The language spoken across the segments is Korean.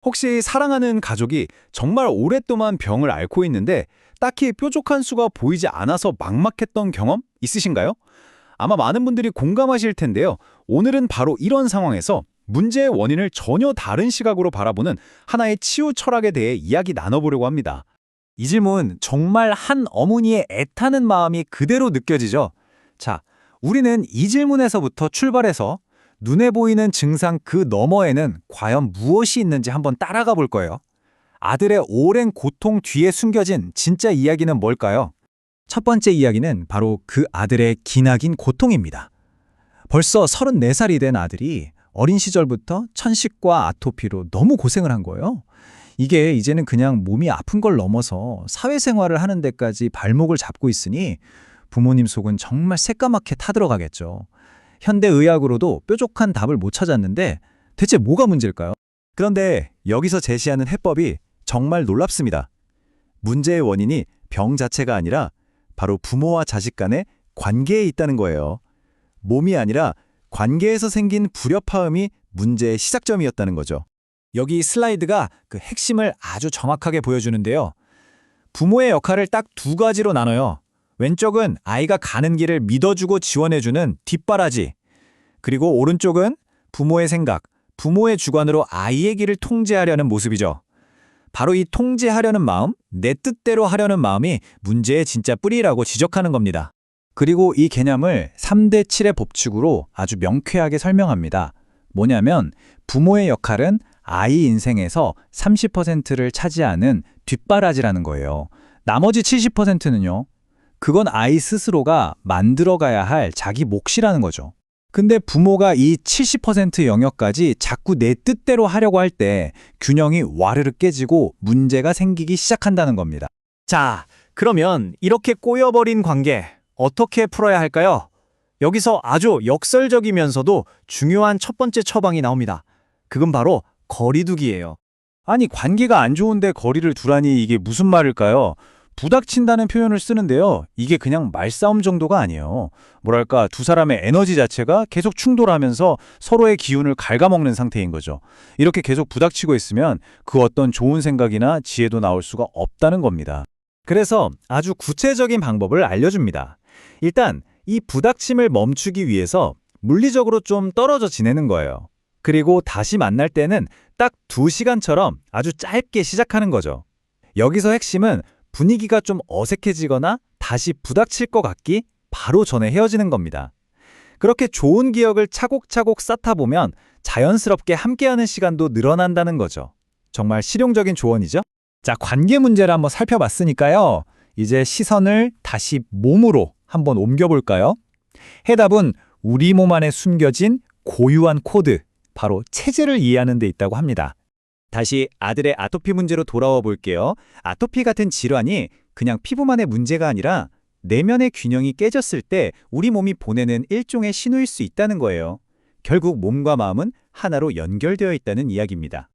혹시 사랑하는 가족이 정말 오랫동안 병을 앓고 있는데 딱히 뾰족한 수가 보이지 않아서 막막했던 경험 있으신가요? 아마 많은 분들이 공감하실 텐데요. 오늘은 바로 이런 상황에서 문제의 원인을 전혀 다른 시각으로 바라보는 하나의 치유 철학에 대해 이야기 나눠보려고 합니다. 이 질문 정말 한 어머니의 애타는 마음이 그대로 느껴지죠? 자, 우리는 이 질문에서부터 출발해서 눈에 보이는 증상 그 너머에는 과연 무엇이 있는지 한번 따라가 볼 거예요. 아들의 오랜 고통 뒤에 숨겨진 진짜 이야기는 뭘까요? 첫 번째 이야기는 바로 그 아들의 기나긴 고통입니다. 벌써 34살이 된 아들이 어린 시절부터 천식과 아토피로 너무 고생을 한 거예요. 이게 이제는 그냥 몸이 아픈 걸 넘어서 사회생활을 하는 데까지 발목을 잡고 있으니 부모님 속은 정말 새까맣게 타들어가겠죠. 현대의학으로도 뾰족한 답을 못 찾았는데 대체 뭐가 문제일까요? 그런데 여기서 제시하는 해법이 정말 놀랍습니다. 문제의 원인이 병 자체가 아니라 바로 부모와 자식 간의 관계에 있다는 거예요. 몸이 아니라 관계에서 생긴 불협화음이 문제의 시작점이었다는 거죠. 여기 슬라이드가 그 핵심을 아주 정확하게 보여주는데요. 부모의 역할을 딱 두 가지로 나눠요. 왼쪽은 아이가 가는 길을 믿어주고 지원해주는 뒷바라지. 그리고 오른쪽은 부모의 생각, 부모의 주관으로 아이의 길을 통제하려는 모습이죠. 바로 이 통제하려는 마음, 내 뜻대로 하려는 마음이 문제의 진짜 뿌리라고 지적하는 겁니다. 그리고 이 개념을 3대 7의 법칙으로 아주 명쾌하게 설명합니다. 뭐냐면 부모의 역할은 아이 인생에서 30%를 차지하는 뒷바라지라는 거예요. 나머지 70%는요. 그건 아이 스스로가 만들어가야 할 자기 몫이라는 거죠. 근데 부모가 이 70% 영역까지 자꾸 내 뜻대로 하려고 할 때 균형이 와르르 깨지고 문제가 생기기 시작한다는 겁니다. 자, 그러면 이렇게 꼬여버린 관계 어떻게 풀어야 할까요? 여기서 아주 역설적이면서도 중요한 첫 번째 처방이 나옵니다. 그건 바로 거리두기예요. 아니, 관계가 안 좋은데 거리를 두라니 이게 무슨 말일까요? 부닥친다는 표현을 쓰는데요. 이게 그냥 말싸움 정도가 아니에요. 뭐랄까, 두 사람의 에너지 자체가 계속 충돌하면서 서로의 기운을 갉아먹는 상태인 거죠. 이렇게 계속 부닥치고 있으면 그 어떤 좋은 생각이나 지혜도 나올 수가 없다는 겁니다. 그래서 아주 구체적인 방법을 알려줍니다. 일단 이 부닥침을 멈추기 위해서 물리적으로 좀 떨어져 지내는 거예요. 그리고 다시 만날 때는 딱 2시간처럼 아주 짧게 시작하는 거죠. 여기서 핵심은 분위기가 좀 어색해지거나 다시 부닥칠 것 같기 바로 전에 헤어지는 겁니다. 그렇게 좋은 기억을 차곡차곡 쌓다 보면 자연스럽게 함께하는 시간도 늘어난다는 거죠. 정말 실용적인 조언이죠? 자, 관계 문제를 한번 살펴봤으니까요. 이제 시선을 다시 몸으로 한번 옮겨볼까요? 해답은 우리 몸 안에 숨겨진 고유한 코드, 바로 체질을 이해하는 데 있다고 합니다. 다시 아들의 아토피 문제로 돌아와 볼게요. 아토피 같은 질환이 그냥 피부만의 문제가 아니라 내면의 균형이 깨졌을 때 우리 몸이 보내는 일종의 신호일 수 있다는 거예요. 결국 몸과 마음은 하나로 연결되어 있다는 이야기입니다.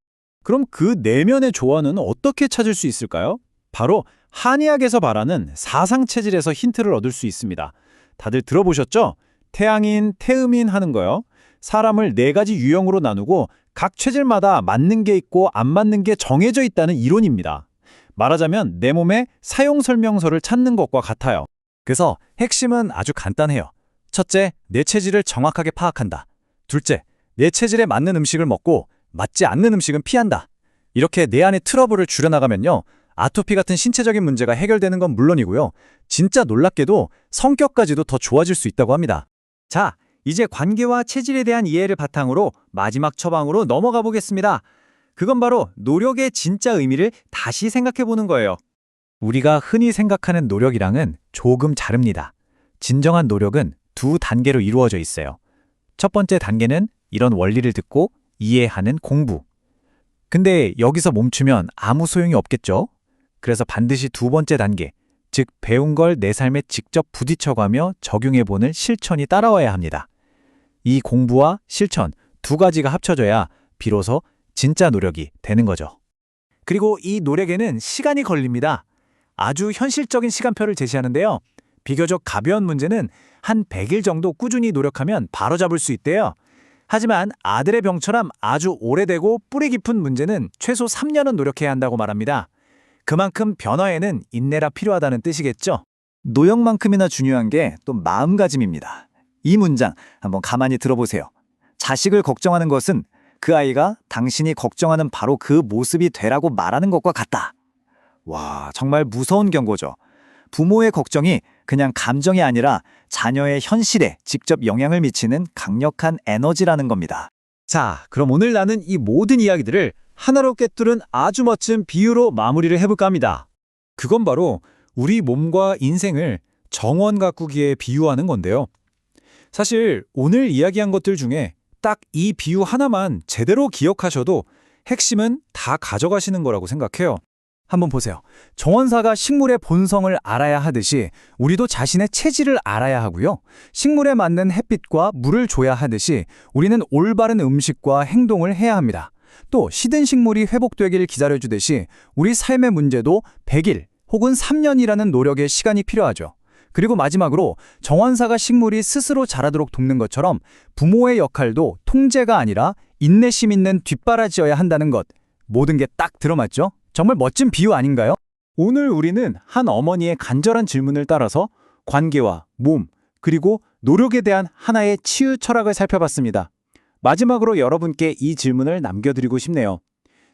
그럼 그 내면의 조화는 어떻게 찾을 수 있을까요? 바로 한의학에서 말하는 사상체질에서 힌트를 얻을 수 있습니다. 다들 들어보셨죠? 태양인, 태음인 하는 거요. 사람을 4가지 유형으로 나누고 각 체질마다 맞는 게 있고 안 맞는 게 정해져 있다는 이론입니다. 말하자면 내 몸의 사용 설명서를 찾는 것과 같아요. 그래서 핵심은 아주 간단해요. 첫째, 내 체질을 정확하게 파악한다. 둘째, 내 체질에 맞는 음식을 먹고 맞지 않는 음식은 피한다. 이렇게 내 안의 트러블을 줄여나가면요. 아토피 같은 신체적인 문제가 해결되는 건 물론이고요. 진짜 놀랍게도 성격까지도 더 좋아질 수 있다고 합니다. 자, 이제 관계와 체질에 대한 이해를 바탕으로 마지막 처방으로 넘어가 보겠습니다. 그건 바로 노력의 진짜 의미를 다시 생각해 보는 거예요. 우리가 흔히 생각하는 노력이랑은 조금 다릅니다. 진정한 노력은 2단계로 이루어져 있어요. 첫 번째 단계는 이런 원리를 듣고 이해하는 공부. 근데 여기서 멈추면 아무 소용이 없겠죠? 그래서 반드시 2번째 단계, 즉 배운 걸 내 삶에 직접 부딪혀가며 적용해보는 실천이 따라와야 합니다. 이 공부와 실천 2가지가 합쳐져야 비로소 진짜 노력이 되는 거죠. 그리고 이 노력에는 시간이 걸립니다. 아주 현실적인 시간표를 제시하는데요. 비교적 가벼운 문제는 한 100일 정도 꾸준히 노력하면 바로잡을 수 있대요. 하지만 아들의 병처럼 아주 오래되고 뿌리 깊은 문제는 최소 3년은 노력해야 한다고 말합니다. 그만큼 변화에는 인내가 필요하다는 뜻이겠죠. 노력만큼이나 중요한 게 또 마음가짐입니다. 이 문장 한번 가만히 들어보세요. 자식을 걱정하는 것은 그 아이가 당신이 걱정하는 바로 그 모습이 되라고 말하는 것과 같다. 와, 정말 무서운 경고죠. 부모의 걱정이 그냥 감정이 아니라 자녀의 현실에 직접 영향을 미치는 강력한 에너지라는 겁니다. 자, 그럼 오늘 나는 이 모든 이야기들을 하나로 꿰뚫은 아주 멋진 비유로 마무리를 해볼까 합니다. 그건 바로 우리 몸과 인생을 정원 가꾸기에 비유하는 건데요. 사실 오늘 이야기한 것들 중에 딱 이 비유 하나만 제대로 기억하셔도 핵심은 다 가져가시는 거라고 생각해요. 한번 보세요. 정원사가 식물의 본성을 알아야 하듯이 우리도 자신의 체질을 알아야 하고요. 식물에 맞는 햇빛과 물을 줘야 하듯이 우리는 올바른 음식과 행동을 해야 합니다. 또 시든 식물이 회복되길 기다려주듯이 우리 삶의 문제도 100일 혹은 3년이라는 노력의 시간이 필요하죠. 그리고 마지막으로 정원사가 식물이 스스로 자라도록 돕는 것처럼 부모의 역할도 통제가 아니라 인내심 있는 뒷바라지여야 한다는 것. 모든 게 딱 들어맞죠? 정말 멋진 비유 아닌가요? 오늘 우리는 한 어머니의 간절한 질문을 따라서 관계와 몸, 그리고 노력에 대한 하나의 치유 철학을 살펴봤습니다. 마지막으로 여러분께 이 질문을 남겨드리고 싶네요.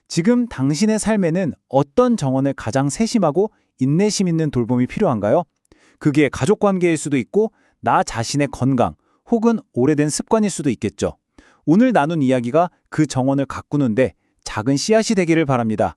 지금 당신의 삶에는 어떤 정원을 가장 세심하고 인내심 있는 돌봄이 필요한가요? 그게 가족 관계일 수도 있고 나 자신의 건강 혹은 오래된 습관일 수도 있겠죠. 오늘 나눈 이야기가 그 정원을 가꾸는데 작은 씨앗이 되기를 바랍니다.